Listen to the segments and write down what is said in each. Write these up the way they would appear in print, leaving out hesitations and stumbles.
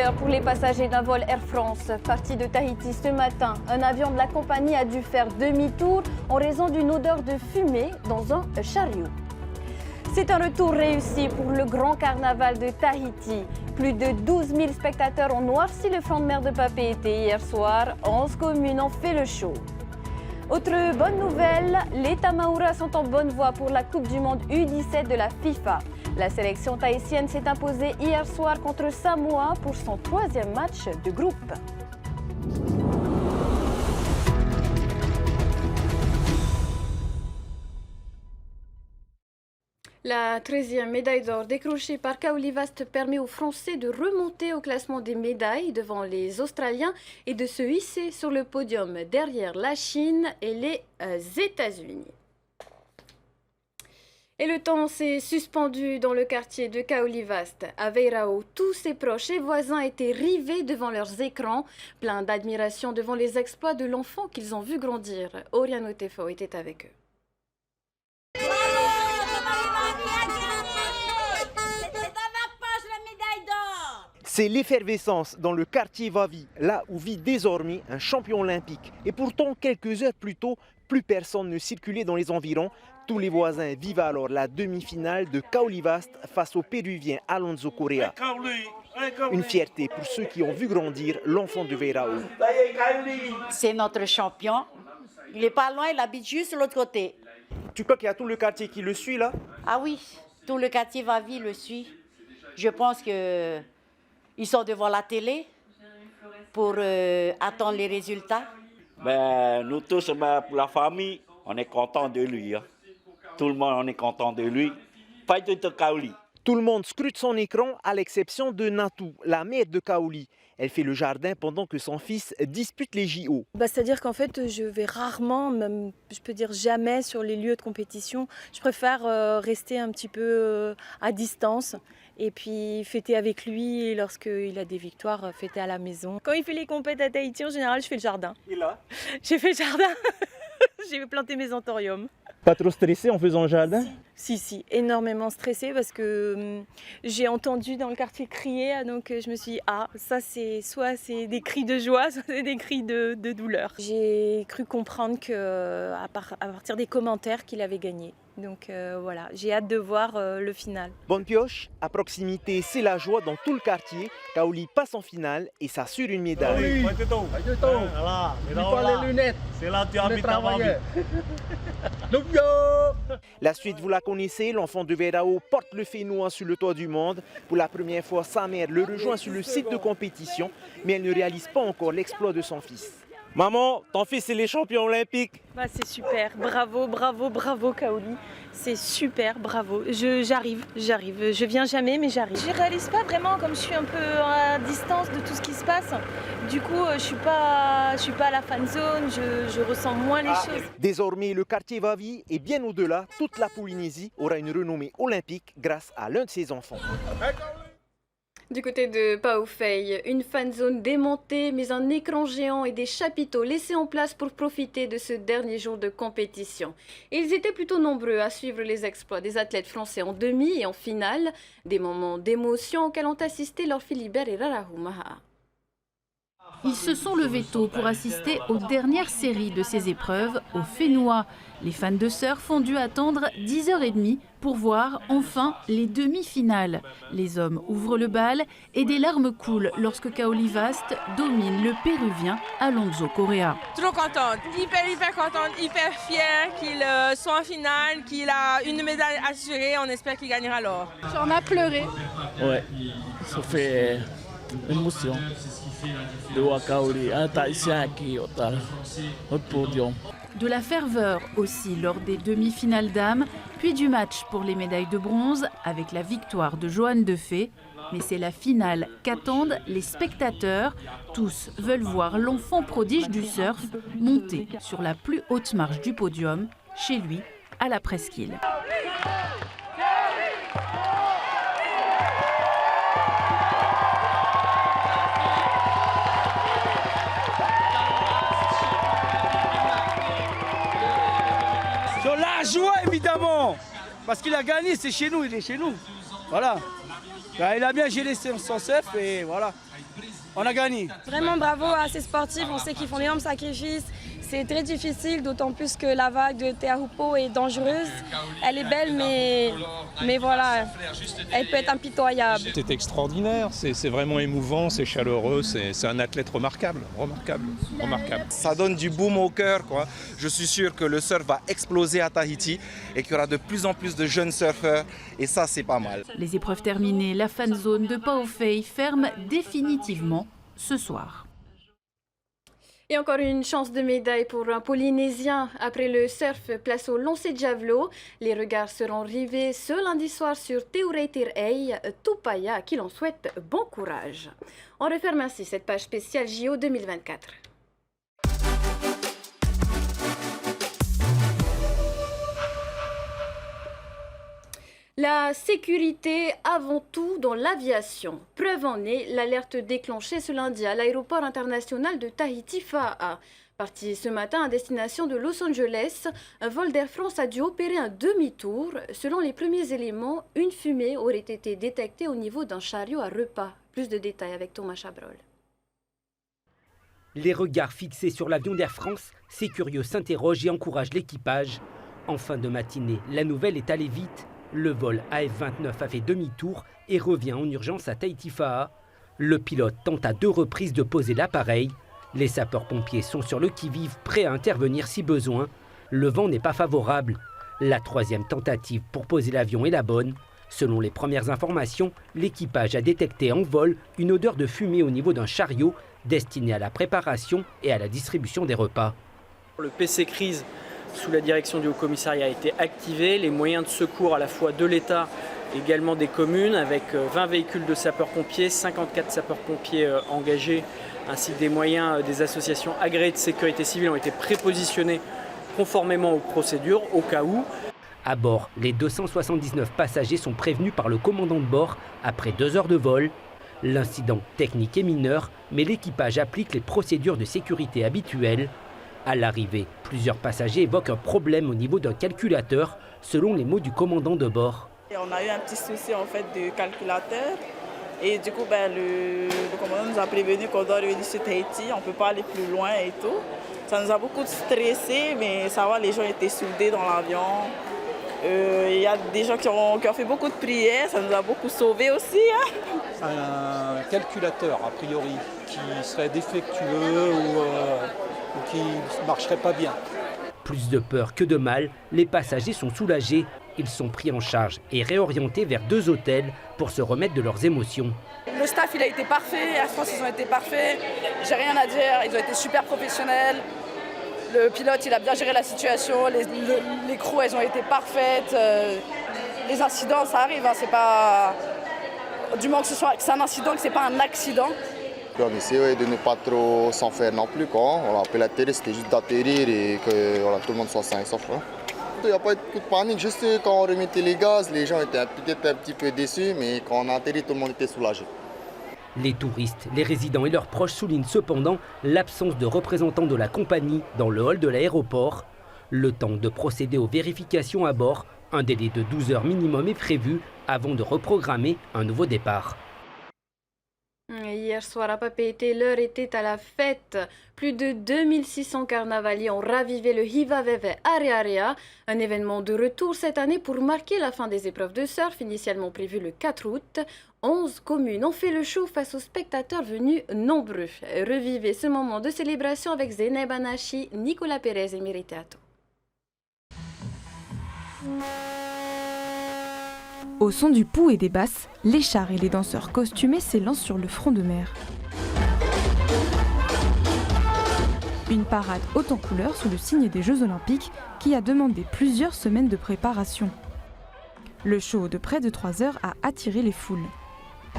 meilleur pour les passagers d'un vol Air France. Parti de Tahiti ce matin, un avion de la compagnie a dû faire demi-tour en raison d'une odeur de fumée dans un chariot. C'est un retour réussi pour le grand carnaval de Tahiti. Plus de 12 000 spectateurs ont noirci le front de mer de Papeete hier soir. 11 communes ont fait le show. Autre bonne nouvelle, les Tamaouras sont en bonne voie pour la Coupe du Monde U17 de la FIFA. La sélection tahitienne s'est imposée hier soir contre Samoa pour son 3e match de groupe. La 13e médaille d'or décrochée par Kaoli Vast permet aux Français de remonter au classement des médailles devant les Australiens et de se hisser sur le podium derrière la Chine et les États-Unis. Et le temps s'est suspendu dans le quartier de Kaoli Vast. À Veirao, tous ses proches et voisins étaient rivés devant leurs écrans, pleins d'admiration devant les exploits de l'enfant qu'ils ont vu grandir. Oriano Tefo était avec eux. C'est l'effervescence dans le quartier Vavi, là où vit désormais un champion olympique. Et pourtant, quelques heures plus tôt, plus personne ne circulait dans les environs. Tous les voisins vivent alors la demi-finale de Kaoli Vast face au Péruvien Alonso Correa. Une fierté pour ceux qui ont vu grandir l'enfant de Veirao. C'est notre champion. Il n'est pas loin, il habite juste de l'autre côté. Tu crois qu'il y a tout le quartier qui le suit là? Ah oui, tout le quartier Vavi le suit. Je pense que ils sont devant la télé pour attendre les résultats. Nous tous, pour la famille, on est content de lui. Hein. Tout le monde, on est content de lui. Pas de Kaoli. Tout le monde scrute son écran à l'exception de Natou, la mère de Kaoli. Elle fait le jardin pendant que son fils dispute les JO. C'est-à-dire qu'en fait, je vais rarement, même je peux dire jamais, sur les lieux de compétition. Je préfère rester un petit peu à distance et puis fêter avec lui lorsqu'il a des victoires, fêter à la maison. Quand il fait les compètes à Tahiti, en général, je fais le jardin. Et là? J'ai fait le jardin. J'ai planté mes anthoriums. Pas trop stressé en faisant le jardin? Si, énormément stressée parce que j'ai entendu dans le quartier crier, donc je me suis dit, ça c'est soit c'est des cris de joie, soit c'est des cris de douleur. J'ai cru comprendre à partir des commentaires qu'il avait gagné. Donc voilà, j'ai hâte de voir le final. Bonne pioche, à proximité, c'est la joie dans tout le quartier. Kaoli passe en finale et s'assure une médaille. Les lunettes. C'est là que tu habites à Vavi. La suite, vous la connaissez, l'enfant de Veirao porte le fénois sur le toit du monde. Pour la première fois, sa mère le rejoint sur le site de compétition, mais elle ne réalise pas encore l'exploit de son fils. Maman, ton fils est les champions olympiques. C'est super, bravo Kaoli. C'est super, bravo. J'arrive. Je viens jamais, mais j'arrive. Je réalise pas vraiment, comme je suis un peu à distance de tout ce qui se passe. Du coup, je suis pas à la fan zone, je ressens moins les choses. Désormais, le quartier Vavi et bien au-delà, toute la Polynésie aura une renommée olympique grâce à l'un de ses enfants. Du côté de Paoufei, une fan zone démontée, mais un écran géant et des chapiteaux laissés en place pour profiter de ce dernier jour de compétition. Et ils étaient plutôt nombreux à suivre les exploits des athlètes français en demi et en finale, des moments d'émotion auxquels ont assisté leur Philibert et Rarahu Maha. Ils se sont levés tôt pour assister aux dernières séries de ces épreuves au Fénois. Les fans de surf ont dû attendre 10h30 pour voir enfin les demi-finales. Les hommes ouvrent le bal et des larmes coulent lorsque Kaoli Vast domine le Péruvien Alonso Correa. Trop contente, hyper contente, hyper fière qu'il soit en finale, qu'il a une médaille assurée. On espère qu'il gagnera l'or. J'en ai pleuré. Ouais, ça fait émotion. De voir Kaoli, un Tahitien qui est au podium. De la ferveur aussi lors des demi-finales dames, puis du match pour les médailles de bronze avec la victoire de Johanne Defay. Mais c'est la finale qu'attendent les spectateurs. Tous veulent voir l'enfant prodige du surf monter sur la plus haute marche du podium, chez lui, à la presqu'île. La joie évidemment, parce qu'il a gagné, c'est chez nous, il est chez nous. Voilà. Il a bien géré son surf et voilà. on a gagné. Vraiment bravo à ces sportifs, on sait qu'ils font d'énormes sacrifices. C'est très difficile, d'autant plus que la vague de Teahupo'o est dangereuse. Elle est belle, mais voilà, elle peut être impitoyable. C'est extraordinaire, c'est vraiment émouvant, c'est chaleureux, c'est un athlète remarquable. Ça donne du boom au cœur, quoi. Je suis sûr que le surf va exploser à Tahiti et qu'il y aura de plus en plus de jeunes surfeurs et ça, c'est pas mal. Les épreuves terminées, la fan zone de Paofei ferme définitivement ce soir. Et encore une chance de médaille pour un Polynésien. Après le surf, place au lancer de javelot. Les regards seront rivés ce lundi soir sur Teurei Tupaya, qui l'en souhaite bon courage. On referme ainsi cette page spéciale JO 2024. La sécurité avant tout dans l'aviation. Preuve en est l'alerte déclenchée ce lundi à l'aéroport international de Tahiti-Fa'a. Parti ce matin à destination de Los Angeles, un vol d'Air France a dû opérer un demi-tour. Selon les premiers éléments, une fumée aurait été détectée au niveau d'un chariot à repas. Plus de détails avec Thomas Chabrol. Les regards fixés sur l'avion d'Air France, ces curieux s'interrogent et encouragent l'équipage. En fin de matinée, la nouvelle est allée vite. Le vol AF-29 a fait demi-tour et revient en urgence à Tahiti-Fa'a. Le pilote tente à 2 reprises de poser l'appareil. Les sapeurs-pompiers sont sur le qui-vive, prêts à intervenir si besoin. Le vent n'est pas favorable. La 3e tentative pour poser l'avion est la bonne. Selon les premières informations, l'équipage a détecté en vol une odeur de fumée au niveau d'un chariot destiné à la préparation et à la distribution des repas. Le PC crise sous la direction du Haut-Commissariat a été activé. Les moyens de secours à la fois de l'État et également des communes, avec 20 véhicules de sapeurs-pompiers, 54 sapeurs-pompiers engagés, ainsi que des moyens des associations agréées de sécurité civile ont été prépositionnés conformément aux procédures au cas où. À bord, les 279 passagers sont prévenus par le commandant de bord après 2 heures de vol. L'incident technique est mineur, mais l'équipage applique les procédures de sécurité habituelles. À l'arrivée, plusieurs passagers évoquent un problème au niveau d'un calculateur, selon les mots du commandant de bord. On a eu un petit souci en fait de calculateur et du coup le commandant nous a prévenu qu'on doit revenir sur Tahiti, on ne peut pas aller plus loin et tout. Ça nous a beaucoup stressé, mais ça va, les gens étaient soudés dans l'avion. Il y a des gens qui ont fait beaucoup de prières, ça nous a beaucoup sauvés aussi. Un calculateur, a priori, qui serait défectueux ou qui ne marcherait pas bien. Plus de peur que de mal, les passagers sont soulagés. Ils sont pris en charge et réorientés vers 2 hôtels pour se remettre de leurs émotions. Le staff il a été parfait, Air France ils ont été parfaits, j'ai rien à dire, ils ont été super professionnels. Le pilote il a bien géré la situation, les crews elles ont été parfaites. Les incidents ça arrive, c'est pas... Du moment que c'est un incident, que c'est pas un accident. On essaie de ne pas trop s'en faire non plus. On a appelé l'atterrir, c'était juste d'atterrir et que tout le monde soit sain et sauf. Il n'y a pas eu de panique, juste quand on remettait les gaz, les gens étaient peut-être un petit peu déçus, mais quand on a atterri, tout le monde était soulagé. Les touristes, les résidents et leurs proches soulignent cependant l'absence de représentants de la compagnie dans le hall de l'aéroport. Le temps de procéder aux vérifications à bord, un délai de 12 heures minimum est prévu avant de reprogrammer un nouveau départ. Hier soir à Papeete, l'heure était à la fête. Plus de 2600 carnavaliers ont ravivé le Hiva Veve Arearea, un événement de retour cette année pour marquer la fin des épreuves de surf, initialement prévues le 4 août. 11 communes ont fait le show face aux spectateurs venus nombreux. Revivez ce moment de célébration avec Zeynep Anachi, Nicolas Pérez et Meriteato. Au son du pou et des basses, les chars et les danseurs costumés s'élancent sur le front de mer. Une parade haute en couleurs sous le signe des Jeux Olympiques qui a demandé plusieurs semaines de préparation. Le show de près de 3 heures a attiré les foules.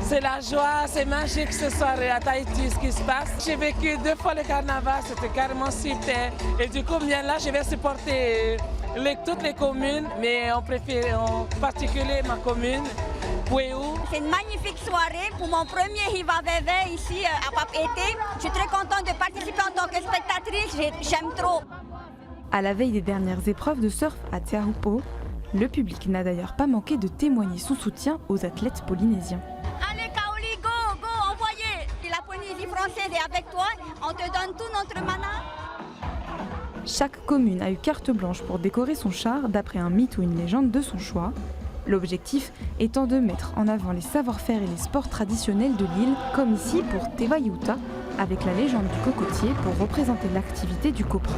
C'est la joie, c'est magique ce soir à Tahiti ce qui se passe. J'ai vécu 2 fois le carnaval, c'était carrément super. Et du coup, bien là, je vais supporter toutes les communes, mais on préfère en particulier ma commune, Pueu. C'est une magnifique soirée pour mon premier Hiva Veve ici à Papeete. Je suis très contente de participer en tant que spectatrice, j'aime trop. À la veille des dernières épreuves de surf à Teahupo'o, le public n'a d'ailleurs pas manqué de témoigner son soutien aux athlètes polynésiens. Allez Kaoli, go, envoyez! La Polynésie, il On te donne tout notre mana. Chaque commune a eu carte blanche pour décorer son char d'après un mythe ou une légende de son choix. L'objectif étant de mettre en avant les savoir-faire et les sports traditionnels de l'île, comme ici pour Teva Yuta, avec la légende du cocotier pour représenter l'activité du copra.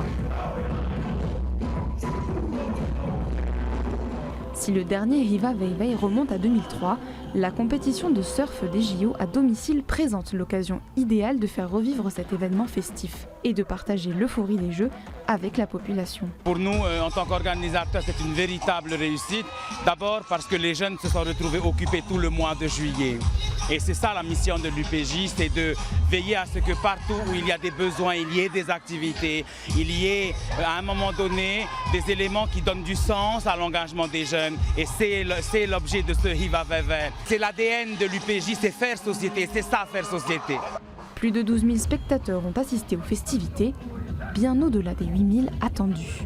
Si le dernier Hiva Vevey remonte à 2003, la compétition de surf des JO à domicile présente l'occasion idéale de faire revivre cet événement festif et de partager l'euphorie des Jeux avec la population. Pour nous, en tant qu'organisateurs, c'est une véritable réussite. D'abord parce que les jeunes se sont retrouvés occupés tout le mois de juillet. Et c'est ça la mission de l'UPJ, c'est de veiller à ce que partout où il y a des besoins, il y ait des activités, il y ait à un moment donné des éléments qui donnent du sens à l'engagement des jeunes. Et c'est l'objet de ce Hiva Vevey. C'est l'ADN de l'UPJ, c'est faire société, c'est ça faire société. Plus de 12 000 spectateurs ont assisté aux festivités, bien au-delà des 8 000 attendus.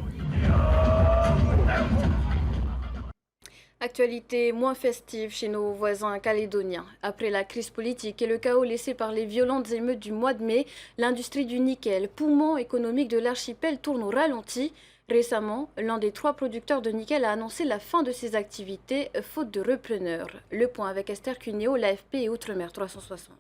Actualité moins festive chez nos voisins calédoniens. Après la crise politique et le chaos laissé par les violentes émeutes du mois de mai, l'industrie du nickel, poumon économique de l'archipel, tourne au ralenti. Récemment, l'un des 3 producteurs de nickel a annoncé la fin de ses activités, faute de repreneurs. Le point avec Esther Cuneo, l'AFP et Outre-mer 360.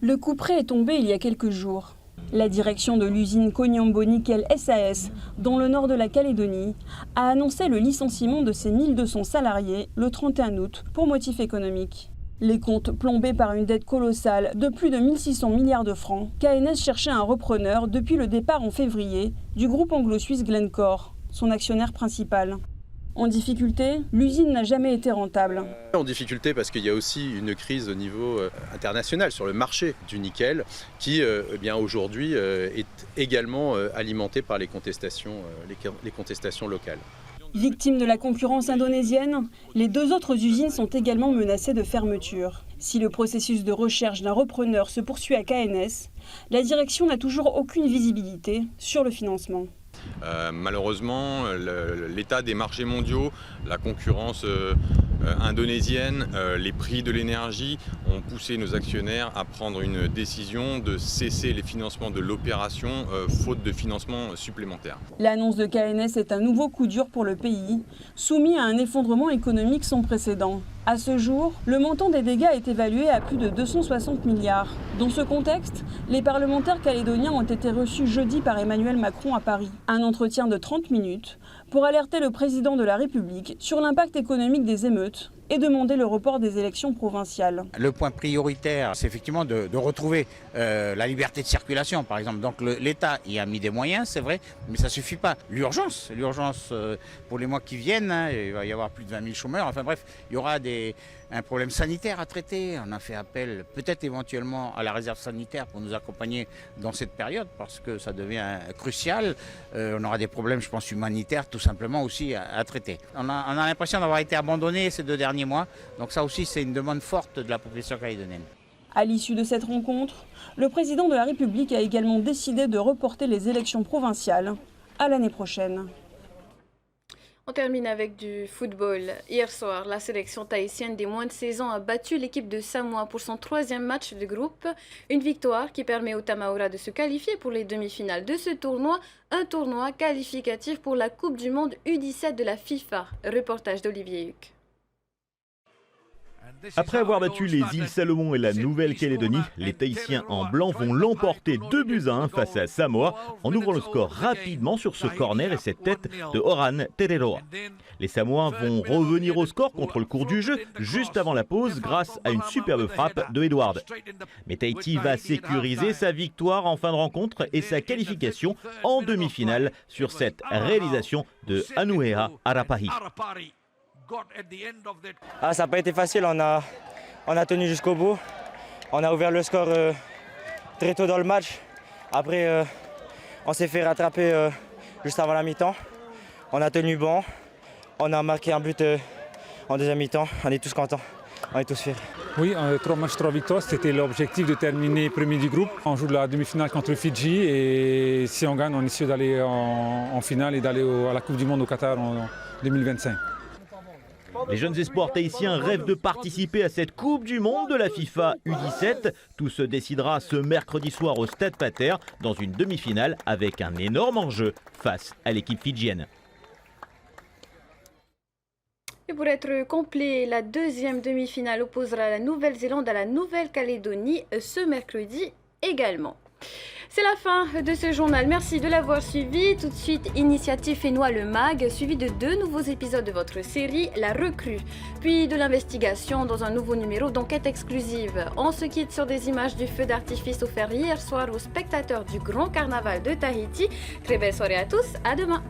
Le coup près est tombé il y a quelques jours. La direction de l'usine Koniambo Nickel SAS, dans le nord de la Calédonie, a annoncé le licenciement de ses 1200 salariés le 31 août pour motif économique. Les comptes plombés par une dette colossale de plus de 1600 milliards de francs, KNS cherchait un repreneur depuis le départ en février du groupe anglo-suisse Glencore, son actionnaire principal. En difficulté, l'usine n'a jamais été rentable. En difficulté parce qu'il y a aussi une crise au niveau international sur le marché du nickel qui aujourd'hui est également alimentée par les contestations locales. Victimes de la concurrence indonésienne, les 2 autres usines sont également menacées de fermeture. Si le processus de recherche d'un repreneur se poursuit à KNS, la direction n'a toujours aucune visibilité sur le financement. Malheureusement, l'état des marchés mondiaux, la concurrence indonésienne, les prix de l'énergie ont poussé nos actionnaires à prendre une décision de cesser les financements de l'opération faute de financement supplémentaire. L'annonce de KNS est un nouveau coup dur pour le pays, soumis à un effondrement économique sans précédent. À ce jour, le montant des dégâts est évalué à plus de 260 milliards. Dans ce contexte, les parlementaires calédoniens ont été reçus jeudi par Emmanuel Macron à Paris. Un entretien de 30 minutes pour alerter le président de la République sur l'impact économique des émeutes et demander le report des élections provinciales. Le point prioritaire, c'est effectivement de retrouver la liberté de circulation, par exemple. Donc l'État y a mis des moyens, c'est vrai, mais ça ne suffit pas. L'urgence pour les mois qui viennent, il va y avoir plus de 20 000 chômeurs. Enfin bref, il y aura un problème sanitaire à traiter. On a fait appel peut-être éventuellement à la réserve sanitaire pour nous accompagner dans cette période parce que ça devient crucial. On aura des problèmes, je pense, humanitaires tout simplement aussi à traiter. On a l'impression d'avoir été abandonné ces 2 derniers mois. Donc ça aussi, c'est une demande forte de la population calédonienne. À l'issue de cette rencontre, le président de la République a également décidé de reporter les élections provinciales à l'année prochaine. On termine avec du football. Hier soir, la sélection tahitienne des moins de 16 ans a battu l'équipe de Samoa pour son 3e match de groupe. Une victoire qui permet aux Tamaora de se qualifier pour les demi-finales de ce tournoi. Un tournoi qualificatif pour la Coupe du Monde U17 de la FIFA. Reportage d'Olivier Huc. Après avoir battu les îles Salomon et la Nouvelle-Calédonie, les Tahitiens en blanc vont l'emporter 2-1 face à Samoa en ouvrant le score rapidement sur ce corner et cette tête de Oran Tereroa. Les Samoans vont revenir au score contre le cours du jeu juste avant la pause grâce à une superbe frappe de Edward. Mais Tahiti va sécuriser sa victoire en fin de rencontre et sa qualification en demi-finale sur cette réalisation de Anueha Arapahi. Ça n'a pas été facile, on a tenu jusqu'au bout. On a ouvert le score très tôt dans le match. Après, on s'est fait rattraper juste avant la mi-temps. On a tenu bon. On a marqué un but en deuxième mi-temps. On est tous contents, on est tous fiers. Oui, 3 matchs, 3 victoires. C'était l'objectif de terminer premier du groupe. On joue la demi-finale contre le Fidji et si on gagne, on essaie d'aller en finale et d'aller à la Coupe du Monde au Qatar en 2025. Les jeunes espoirs tahitiens rêvent de participer à cette Coupe du Monde de la FIFA U17. Tout se décidera ce mercredi soir au Stade Pater dans une demi-finale avec un énorme enjeu face à l'équipe fidjienne. Et pour être complet, la deuxième demi-finale opposera la Nouvelle-Zélande à la Nouvelle-Calédonie ce mercredi également. C'est la fin de ce journal. Merci de l'avoir suivi. Tout de suite, Initiative Fénois le MAG, suivi de 2 nouveaux épisodes de votre série La Recrue, puis de l'investigation dans un nouveau numéro d'enquête exclusive. On se quitte sur des images du feu d'artifice offert hier soir aux spectateurs du Grand Carnaval de Tahiti. Très belle soirée à tous, à demain.